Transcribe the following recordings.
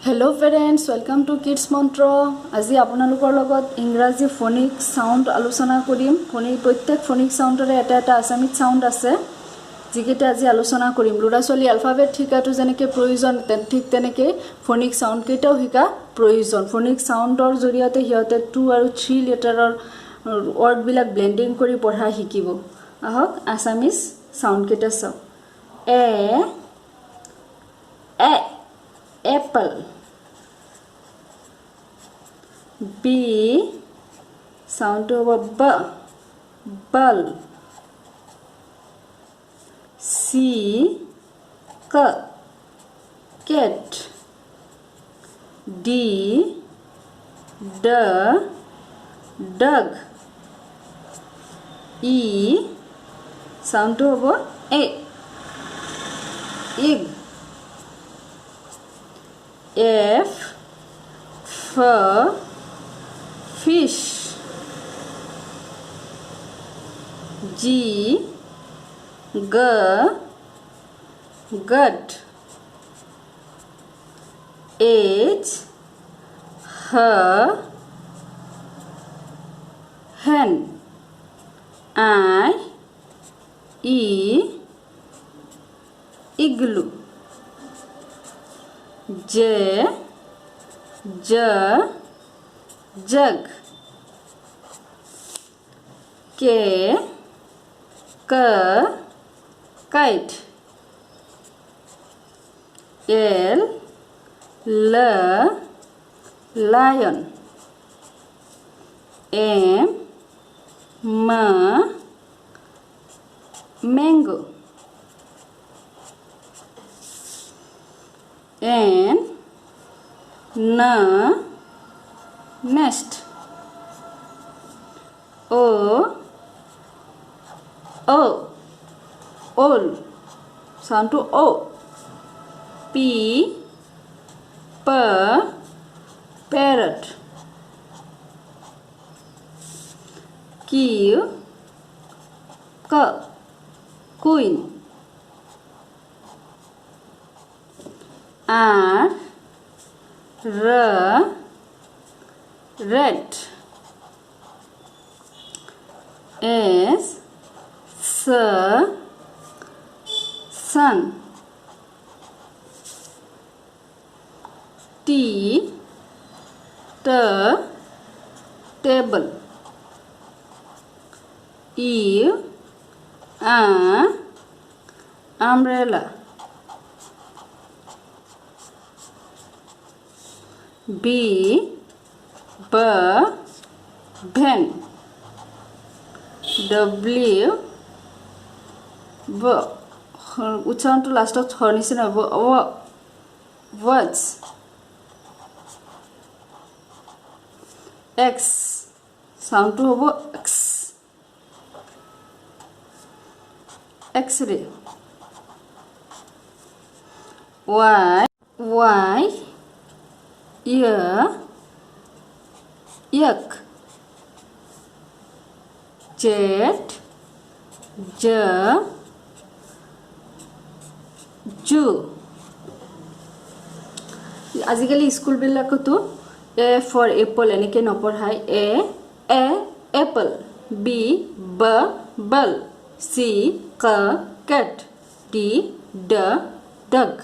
Hello parents, welcome to Kids Mantra. আজি আপোনালোকৰ লগত ইংৰাজী ফনিক সাউন্ড আলোচনা কৰিম। প্ৰত্যেক ফনিক সাউন্ডৰে এটা আসামিক সাউন্ড আছে যিকেইটা আজি আলোচনা কৰিম। লুৰাছলি আলফাবেট শিকাটো যেনেকৈ প্ৰয়োজন ঠিক তেনেকৈ ফনিক সাউন্ড কেইটাও শিকা প্ৰয়োজন। ফনিক সাউন্ডৰ জৰিয়তে হিয়তে 2 আৰু 3 লেটাৰৰ ওয়ার্ড বিলাক ব্লেন্ডিং কৰি পঢ়া শিকিব। আহক আসামিজ সাউন্ড কেইটা চাও। এ apple, B sound over b, ball, C cat, D dog, E sound over egg, F fish, G gut, H hen, I igloo, J jug, K kite, L lion, M mango, N nest, O owl, sound to O, P parrot, Q queen, R rat, S sun, T table, E umbrella, B van, W উচ্চারণ তো লাস্টত হর নিচিনা হব words, X sound তো হব X, X-ray, Y yuck, Z Jew. আজিকালি school বিলাকতো A for apple এনেকে নপঢ়াই। A apple, B ball, C cat, D dog.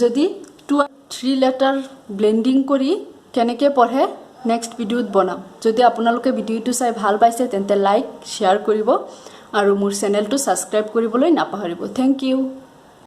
যদি 2 আর 3 লেটার ব্লেন্ডিং কৰি কেনেকৈ পঢ়ে নেক্সট ভিডিওত বনাম। যদি আপোনালোকে ভিডিওটো চাই ভাল পাইছে তেন্তে লাইক শ্বেয়াৰ কৰিব আৰু মোৰ চেনেলটো সাবস্ক্ৰাইব কৰিবলৈ নাপাহৰিব। Thank you.